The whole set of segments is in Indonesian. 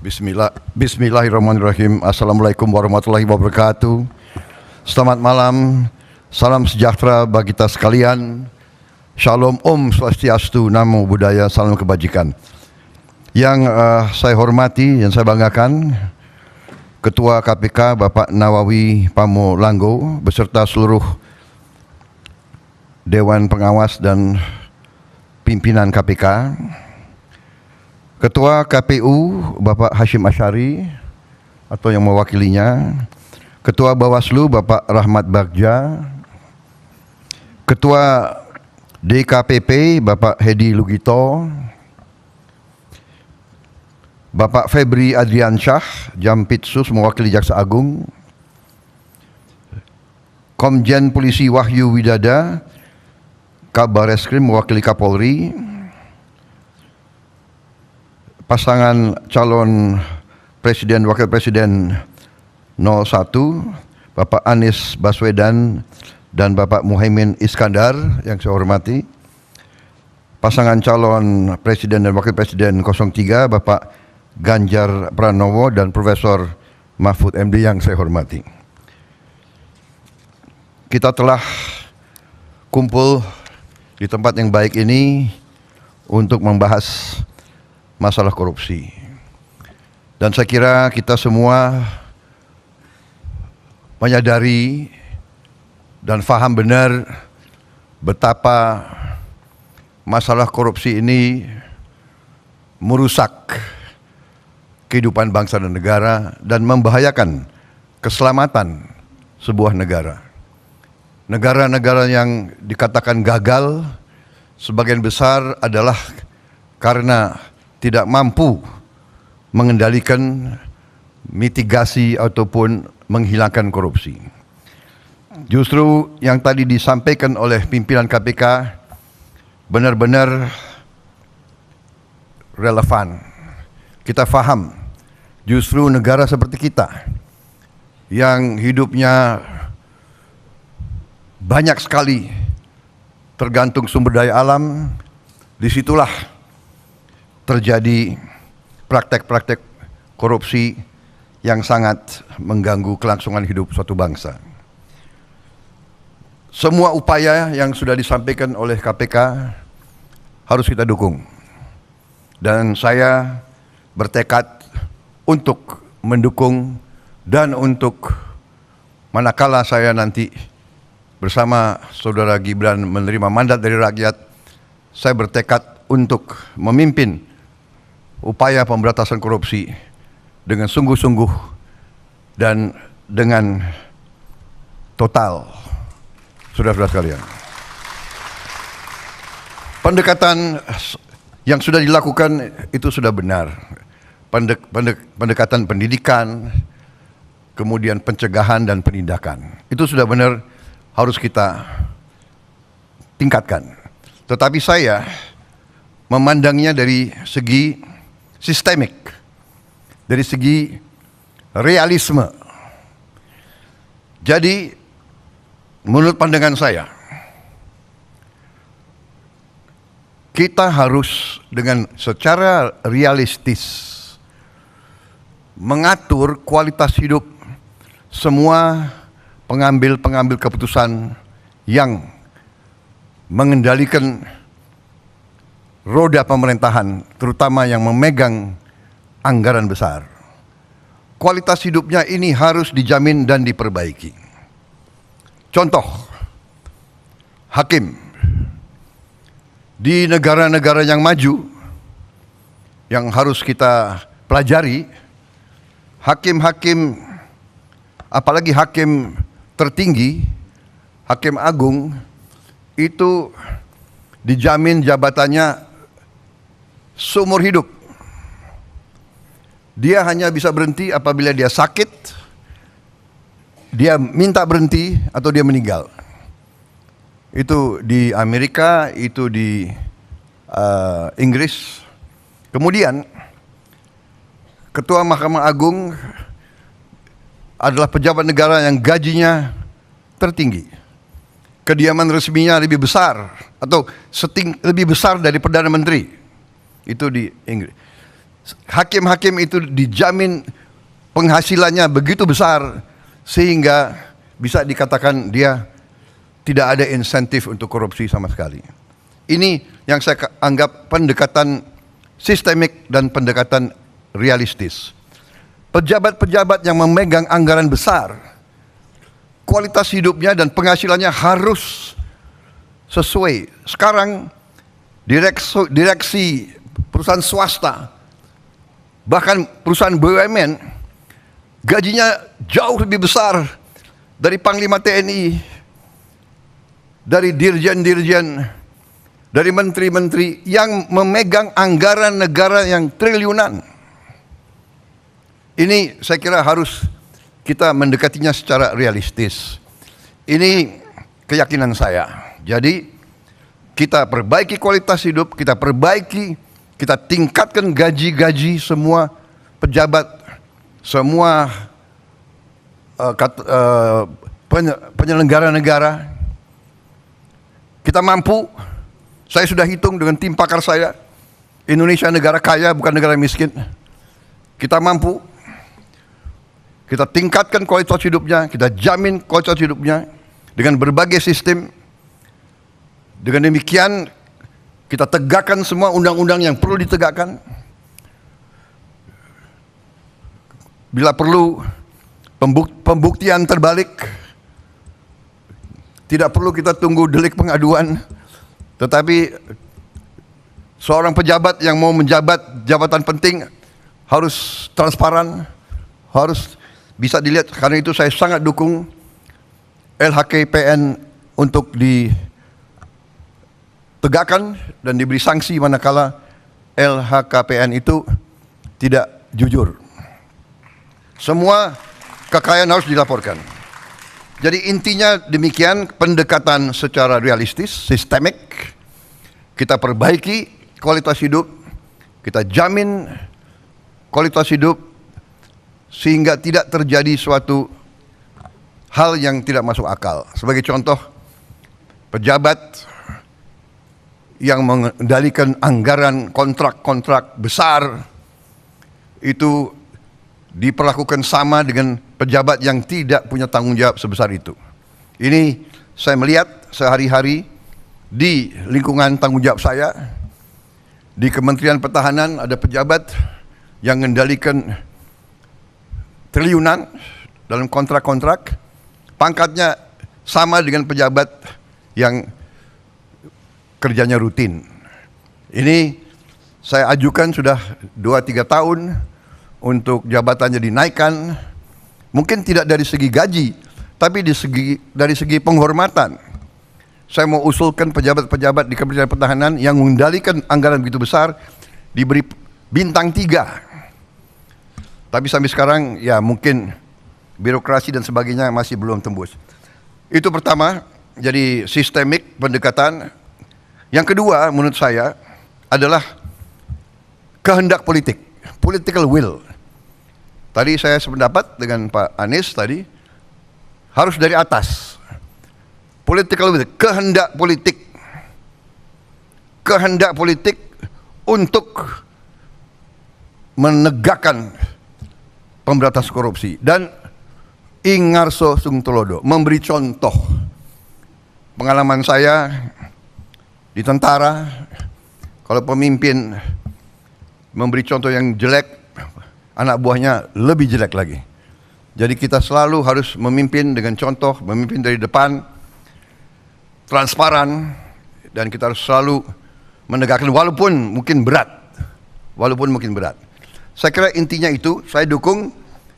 Bismillahirrahmanirrahim. Assalamualaikum warahmatullahi wabarakatuh. Selamat malam, salam sejahtera bagi kita sekalian. Shalom, Om Swastiastu, Namo Buddhaya, salam kebajikan. Yang saya hormati, yang saya banggakan, Ketua KPK Bapak Nawawi Pamo Langgo beserta seluruh Dewan Pengawas dan pimpinan KPK, Ketua KPU Bapak Hashim Asyari atau yang mewakilinya, Ketua Bawaslu Bapak Rahmat Bagja, Ketua DKPP Bapak Hedi Lugito, Bapak Febri Adriansyah, Jampitsus mewakili Jaksa Agung, Komjen Polisi Wahyu Widada, Kabar Reskrim mewakili Kapolri, pasangan calon Presiden Wakil Presiden 01 Bapak Anies Baswedan dan Bapak Muhaimin Iskandar yang saya hormati, pasangan calon Presiden dan Wakil Presiden 03 Bapak Ganjar Pranowo dan Profesor Mahfud MD yang saya hormati. Kita telah kumpul di tempat yang baik ini untuk membahas masalah korupsi. Dan saya kira kita semua menyadari dan faham benar betapa masalah korupsi ini merusak kehidupan bangsa dan negara dan membahayakan keselamatan sebuah negara. Negara-negara yang dikatakan gagal sebagian besar adalah karena tidak mampu mengendalikan, mitigasi ataupun menghilangkan korupsi. Justru yang tadi disampaikan oleh pimpinan KPK benar-benar relevan. Kita faham justru negara seperti kita yang hidupnya banyak sekali tergantung sumber daya alam, disitulah terjadi praktek-praktek korupsi yang sangat mengganggu kelangsungan hidup suatu bangsa. Semua upaya yang sudah disampaikan oleh KPK harus kita dukung. Dan saya bertekad untuk mendukung dan untuk manakala saya nanti bersama Saudara Gibran menerima mandat dari rakyat, saya bertekad untuk memimpin upaya pemberantasan korupsi dengan sungguh-sungguh dan dengan total. Saudara-saudara sekalian, pendekatan yang sudah dilakukan itu sudah benar. Pendekatan pendidikan, kemudian pencegahan dan penindakan, itu sudah benar, harus kita tingkatkan. Tetapi saya memandangnya dari segi sistemik, dari segi realisme. Jadi menurut pandangan saya, kita harus dengan secara realistis mengatur kualitas hidup semua pengambil keputusan yang mengendalikan roda pemerintahan, terutama yang memegang anggaran besar. Kualitas hidupnya ini harus dijamin dan diperbaiki. Contoh, hakim di negara-negara yang maju yang harus kita pelajari, hakim-hakim, apalagi hakim tertinggi, hakim agung, itu dijamin jabatannya seumur hidup. Dia hanya bisa berhenti apabila dia sakit, dia minta berhenti, atau dia meninggal. Itu di Amerika, itu di Inggris. Kemudian Ketua Mahkamah Agung adalah pejabat negara yang gajinya tertinggi. Kediaman resminya lebih besar atau lebih besar dari Perdana Menteri. Itu di Inggris. hakim-hakim itu dijamin penghasilannya begitu besar sehingga bisa dikatakan dia tidak ada insentif untuk korupsi sama sekali. Ini yang saya anggap pendekatan sistemik dan pendekatan realistis. Pejabat-pejabat yang memegang anggaran besar, kualitas hidupnya dan penghasilannya harus sesuai. Sekarang direksi perusahaan swasta, bahkan perusahaan BUMN, gajinya jauh lebih besar dari Panglima TNI, dari dirjen-dirjen, dari menteri-menteri yang memegang anggaran negara yang triliunan. Ini saya kira harus kita mendekatinya secara realistis. Ini keyakinan saya. Jadi kita perbaiki kualitas hidup, kita tingkatkan gaji-gaji semua pejabat, semua penyelenggara negara. Kita mampu, saya sudah hitung dengan tim pakar saya, Indonesia negara kaya bukan negara miskin. Kita mampu, kita tingkatkan kualitas hidupnya, kita jamin kualitas hidupnya dengan berbagai sistem. Dengan demikian kita tegakkan semua undang-undang yang perlu ditegakkan. Bila perlu pembuktian terbalik, tidak perlu kita tunggu delik pengaduan, tetapi seorang pejabat yang mau menjabat jabatan penting harus transparan, harus bisa dilihat. Karena itu saya sangat dukung LHKPN untuk ditegakkan dan diberi sanksi manakala LHKPN itu tidak jujur. Semua kekayaan harus dilaporkan. Jadi intinya demikian, pendekatan secara realistis, sistemik. Kita perbaiki kualitas hidup, kita jamin kualitas hidup sehingga tidak terjadi suatu hal yang tidak masuk akal. Sebagai contoh, pejabat yang mengendalikan anggaran kontrak-kontrak besar itu diperlakukan sama dengan pejabat yang tidak punya tanggung jawab sebesar itu. Ini saya melihat sehari-hari di lingkungan tanggung jawab saya. Di Kementerian Pertahanan ada pejabat yang mengendalikan triliunan dalam kontrak-kontrak, pangkatnya sama dengan pejabat yang kerjanya rutin. Ini saya ajukan sudah 2-3 tahun untuk jabatannya dinaikkan, mungkin tidak dari segi gaji, tapi dari segi penghormatan. Saya mau usulkan pejabat-pejabat di Kementerian Pertahanan yang mengendalikan anggaran begitu besar diberi bintang 3. Tapi sampai sekarang ya mungkin birokrasi dan sebagainya masih belum tembus. Itu pertama, jadi sistemik pendekatan. Yang kedua menurut saya adalah kehendak politik, political will. Tadi saya sependapat dengan Pak Anies tadi, harus dari atas. Political will, kehendak politik. Kehendak politik untuk menegakkan pemberantasan korupsi dan Ingarso Sungtulodo memberi contoh. Pengalaman saya di tentara, kalau pemimpin memberi contoh yang jelek, anak buahnya lebih jelek lagi. Jadi kita selalu harus memimpin dengan contoh, memimpin dari depan, transparan, dan kita harus selalu menegakkan walaupun mungkin berat. Saya kira intinya itu, saya dukung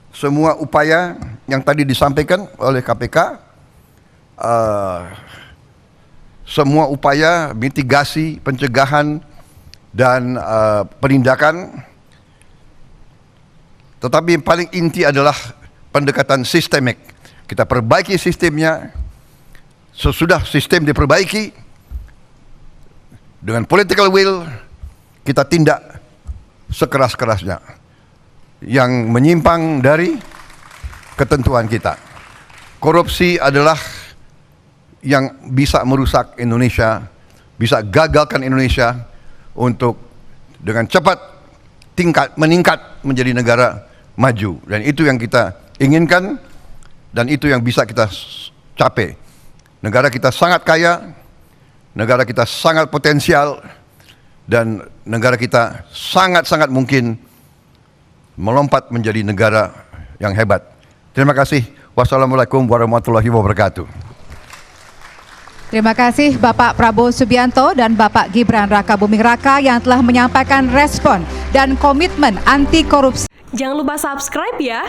semua upaya yang tadi disampaikan oleh KPK, semua upaya mitigasi, pencegahan, dan penindakan. Tetapi yang paling inti adalah pendekatan sistemik. Kita perbaiki sistemnya, sesudah sistem diperbaiki, dengan political will, kita tindak sekeras-kerasnya yang menyimpang dari ketentuan kita. Korupsi adalah yang bisa merusak Indonesia, bisa gagalkan Indonesia untuk dengan cepat meningkat menjadi negara maju, dan itu yang kita inginkan dan itu yang bisa kita capai. Negara kita sangat kaya, negara kita sangat potensial, dan negara kita sangat-sangat mungkin melompat menjadi negara yang hebat. Terima kasih. Wassalamualaikum warahmatullahi wabarakatuh. Terima kasih Bapak Prabowo Subianto dan Bapak Gibran Rakabuming Raka yang telah menyampaikan respon dan komitmen anti korupsi. Jangan lupa subscribe ya.